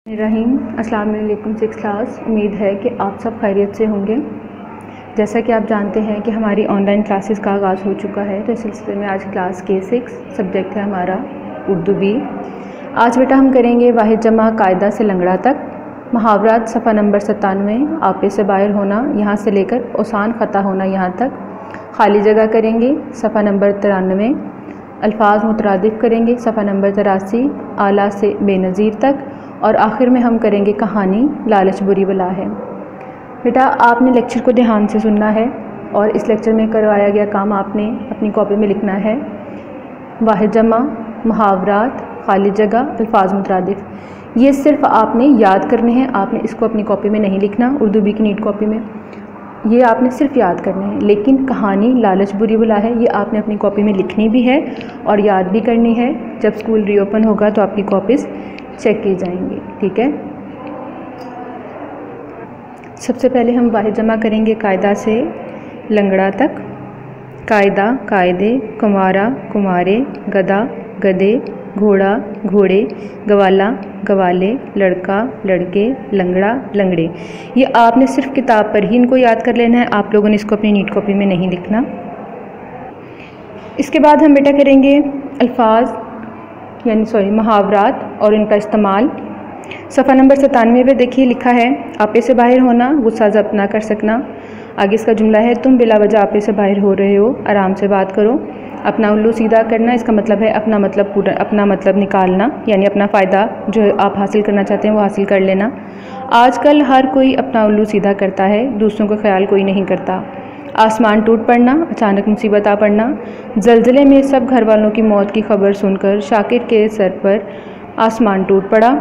रहीम अस्सलाम वालेकुम। 6th class. उम्मीद है कि आप सब खैरियत से होंगे। जैसा कि आप जानते हैं कि हमारी ऑनलाइन क्लासेस का आगाज़ हो चुका है, तो इस सिलसिले में आज क्लास K6 सब्जेक्ट है हमारा उर्दू B। आज बेटा हम करेंगे वाहिद जमा कायदा से लंगड़ा तक, मुहावरात सफ़ा नंबर 97, आपे से बाहर होना यहाँ से लेकर ओसान ख़ता होना यहाँ तक, खाली जगह करेंगे सफ़ा नंबर 93, अल्फाज मुतरादिफ करेंगे सफ़ा नंबर 83, आला से बेनज़ीर तक, और आखिर में हम करेंगे कहानी लालच बुरी बला है। बेटा आपने लेक्चर को ध्यान से सुनना है और इस लेक्चर में करवाया गया काम आपने अपनी कॉपी में लिखना है। वाहिद जमा, मुहावरात, खाली जगह, अल्फाज मुतरादिफ, ये सिर्फ आपने याद करने हैं, आपने इसको अपनी कॉपी में नहीं लिखना। उर्दू बी की नीट कॉपी में ये आपने सिर्फ याद करने हैं, लेकिन कहानी लालच बुरी बला है ये आपने अपनी कॉपी में लिखनी भी है और याद भी करनी है। जब स्कूल रीओपन होगा तो आपकी कॉपीज़ चेक की जाएंगी, ठीक है। सबसे पहले हम वाहिद जमा करेंगे कायदा से लंगड़ा तक। कायदा कायदे, कुंवारा कुंवारे, गधा गधे, घोड़ा घोड़े, गवाला गवाले, लड़का लड़के, लंगड़ा लंगड़े। ये आपने सिर्फ किताब पर ही इनको याद कर लेना है, आप लोगों ने इसको अपनी नीट कॉपी में नहीं लिखना। इसके बाद हम बेटा करेंगे अल्फाज मुहावरात और इनका इस्तेमाल। सफ़ा नंबर 97 पे देखिए लिखा है, आपे से बाहर होना, गुस्सा ज़ब्त ना कर सकना। आगे इसका जुमला है, तुम बिला वजह आपे से बाहर हो रहे हो, आराम से बात करो। अपना उल्लू सीधा करना, इसका मतलब है अपना मतलब निकालना, यानी अपना फ़ायदा जो आप हासिल करना चाहते हैं वो हासिल कर लेना। आजकल हर कोई अपना उल्लू सीधा करता है, दूसरों का ख्याल कोई नहीं करता। आसमान टूट पड़ना, अचानक मुसीबत आ पड़ना। ज़लज़ले में सब घर वालों की मौत की खबर सुनकर शाकिर के सर पर आसमान टूट पड़ा।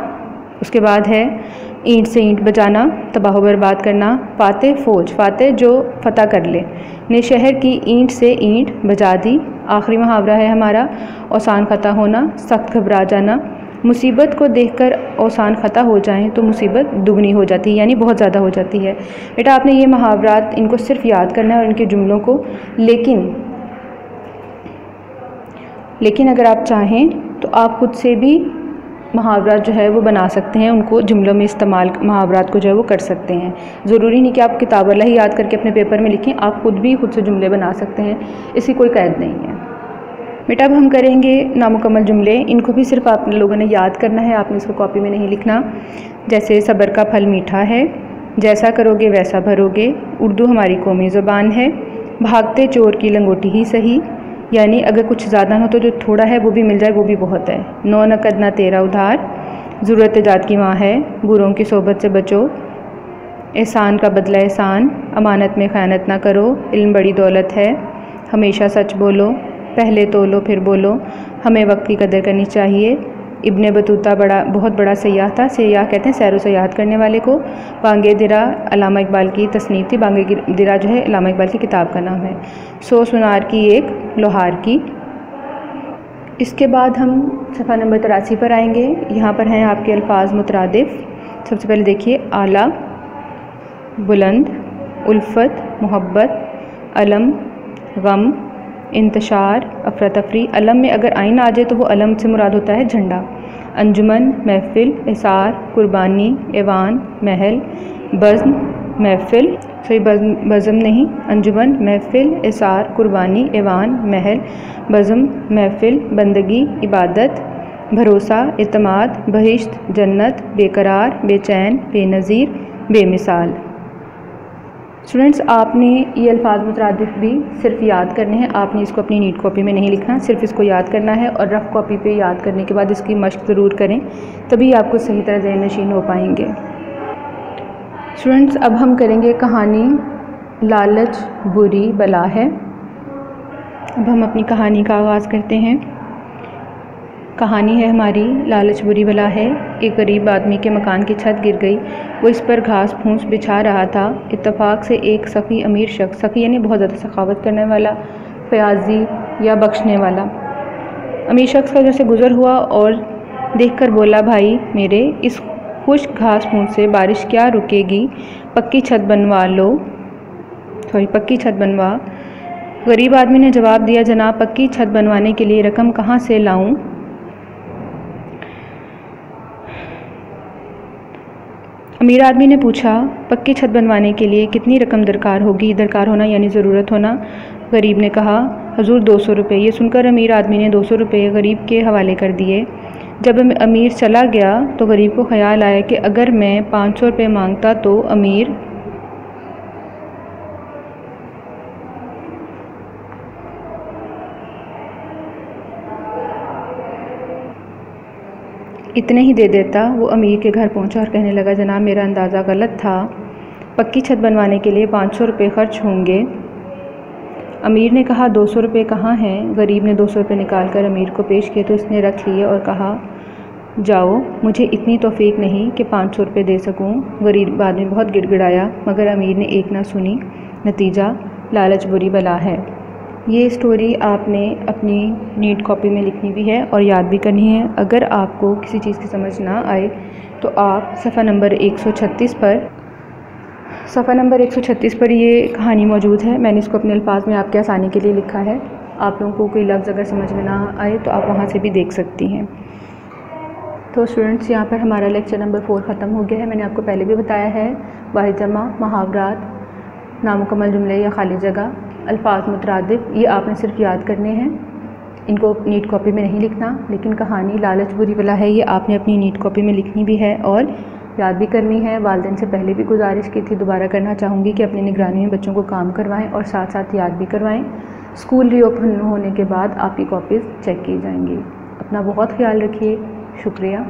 उसके बाद है ईंट से ईंट बजाना, तबाह बर्बाद करना। फातेह फ़ौज, फातेह जो फतह कर ले, ने शहर की ईंट से ईंट बजा दी। आखिरी मुहावरा है हमारा ओसान ख़ता होना, सख्त घबरा जाना। मुसीबत को देखकर ओसान ख़ता हो जाएं तो मुसीबत दुगनी हो जाती है, यानी बहुत ज़्यादा हो जाती है। बेटा आपने ये मुहावरात इनको सिर्फ याद करना है और इनके जुमलों को, लेकिन अगर आप चाहें तो आप खुद से भी मुहावरात जो है वो बना सकते हैं, उनको जुमलों में इस्तेमाल मुहावरात को जो है वो कर सकते हैं। ज़रूरी नहीं कि आप किताब वाला ही याद करके अपने पेपर में लिखें, आप खुद से जुमले बना सकते हैं, इसकी कोई कैद नहीं है। बेटा अब हम करेंगे नामुकम्मल जुमले, इनको भी सिर्फ आप लोगों ने याद करना है, आपने इसको कॉपी में नहीं लिखना। जैसे सब्र का फल मीठा है, जैसा करोगे वैसा भरोगे, उर्दू हमारी कौमी ज़ुबान है, भागते चोर की लंगोटी ही सही, यानी अगर कुछ ज़्यादा हो तो जो थोड़ा है वो भी मिल जाए वो भी बहुत है। नो नकद ना तेरा उधार, ज़रूरत जात की माँ है, बुरों की सोबत से बचो, एहसान का बदला एहसान, अमानत में ख़यानत ना करो, इल्म बड़ी दौलत है, हमेशा सच बोलो, पहले तोलो फिर बोलो, हमें वक्त की कदर करनी चाहिए। इब्ने बतूता बहुत बड़ा सयाह था, सयाह कहते हैं सैर सयाहत करने वाले को। बांगे दिरा अल्लामा इकबाल की तसनीफ़ थी, बांगे दिरा जो है अल्लामा इकबाल की किताब का नाम है। 100 सुनार की एक लोहार की। इसके बाद हम सफ़ा नंबर 83 पर आएंगे। यहाँ पर हैं आपके अल्फाज मुतरादिफ। सबसे पहले देखिए, आला बुलंद, उल्फत मोहब्बत, अलम गम, इंतशार अफरा तफरी। अलम में अगर आइन आ जाए तो वो अलम से मुराद होता है झंडा। अंजुमन महफिल, इसार कुर्बानी, एवान महल, बज़्म महफिल, सही बज़्म नहीं, अंजुमन महफिल, इसार कुर्बानी, एवान महल, बज़्म महफिल, बंदगी इबादत, भरोसा इत्माद, बहिश्त जन्नत, बेकरार बेचैन, बेनज़ीर बेमिसाल। स्टूडेंट्स आपने ये अल्फाज मुतरादिफ भी सिर्फ याद करने हैं, आपने इसको अपनी नीट कॉपी में नहीं लिखना, सिर्फ इसको याद करना है और रफ़ कॉपी पे याद करने के बाद इसकी मश्क ज़रूर करें, तभी आपको सही तरह ज़हन नशीन हो पाएंगे। स्टूडेंट्स अब हम करेंगे कहानी लालच बुरी बला है। अब हम अपनी कहानी का आगाज़ करते हैं। कहानी है हमारी लालच बुरी बला है। एक गरीब आदमी के मकान की छत गिर गई, वो इस पर घास फूस बिछा रहा था। इत्तेफाक से एक सफ़ी अमीर शख्स, सफ़ी यानी बहुत ज़्यादा सखावत करने वाला, फयाजी या बख्शने वाला अमीर शख्स का जैसे गुज़र हुआ और देखकर बोला, भाई मेरे, इस खुश्क घास फूस से बारिश क्या रुकेगी, पक्की छत बनवा। गरीब आदमी ने जवाब दिया, जनाब पक्की छत बनवाने के लिए रकम कहाँ से लाऊं? अमीर आदमी ने पूछा, पक्की छत बनवाने के लिए कितनी रकम दरकार होगी? दरकार होना यानी ज़रूरत होना। गरीब ने कहा, हजूर 200 रुपये। ये सुनकर अमीर आदमी ने 200 रुपये गरीब के हवाले कर दिए। जब अमीर चला गया तो गरीब को ख्याल आया कि अगर मैं 500 रुपये मांगता तो अमीर इतने ही दे देता। वो अमीर के घर पहुंचा और कहने लगा, जनाब मेरा अंदाज़ा गलत था, पक्की छत बनवाने के लिए 500 रुपये ख़र्च होंगे। अमीर ने कहा, 200 रुपये कहाँ हैं? गरीब ने 200 रुपये निकाल कर अमीर को पेश किए तो उसने रख लिए और कहा, जाओ, मुझे इतनी तौफीक नहीं कि 500 रुपये दे सकूं। गरीब आदमी बहुत गिड़गिड़ाया मगर अमीर ने एक ना सुनी। नतीजा, लालच बुरी बला है। ये स्टोरी आपने अपनी नीट कॉपी में लिखनी भी है और याद भी करनी है। अगर आपको किसी चीज़ की समझ ना आए तो आप सफ़ा नंबर 136 पर ये कहानी मौजूद है। मैंने इसको अपने अल्फाज में आपके आसानी के लिए लिखा है। आप लोगों को कोई लफ्ज़ अगर समझ में ना आए तो आप वहाँ से भी देख सकती हैं। तो स्टूडेंट्स, यहाँ पर हमारा लेक्चर नंबर 4 ख़त्म हो गया है। मैंने आपको पहले भी बताया है, वाहिद जमा, मुहावरात, नामुकम्मल जुमले या खाली जगह, अल्फाज मुतरादिफ, ये आपने सिर्फ याद करने हैं। इनको नीट कॉपी में नहीं लिखना। लेकिन कहानी लालच बुरी बला है ये आपने अपनी नीट कॉपी में लिखनी भी है और याद भी करनी है। वालिदैन से पहले भी गुजारिश की थी, दोबारा करना चाहूँगी कि अपनी निगरानी में बच्चों को काम करवाएं और साथ साथ याद भी करवाएं। स्कूल रीओपन होने के बाद आपकी कॉपीज़ चेक की जाएंगी। अपना बहुत ख्याल रखिए। शुक्रिया।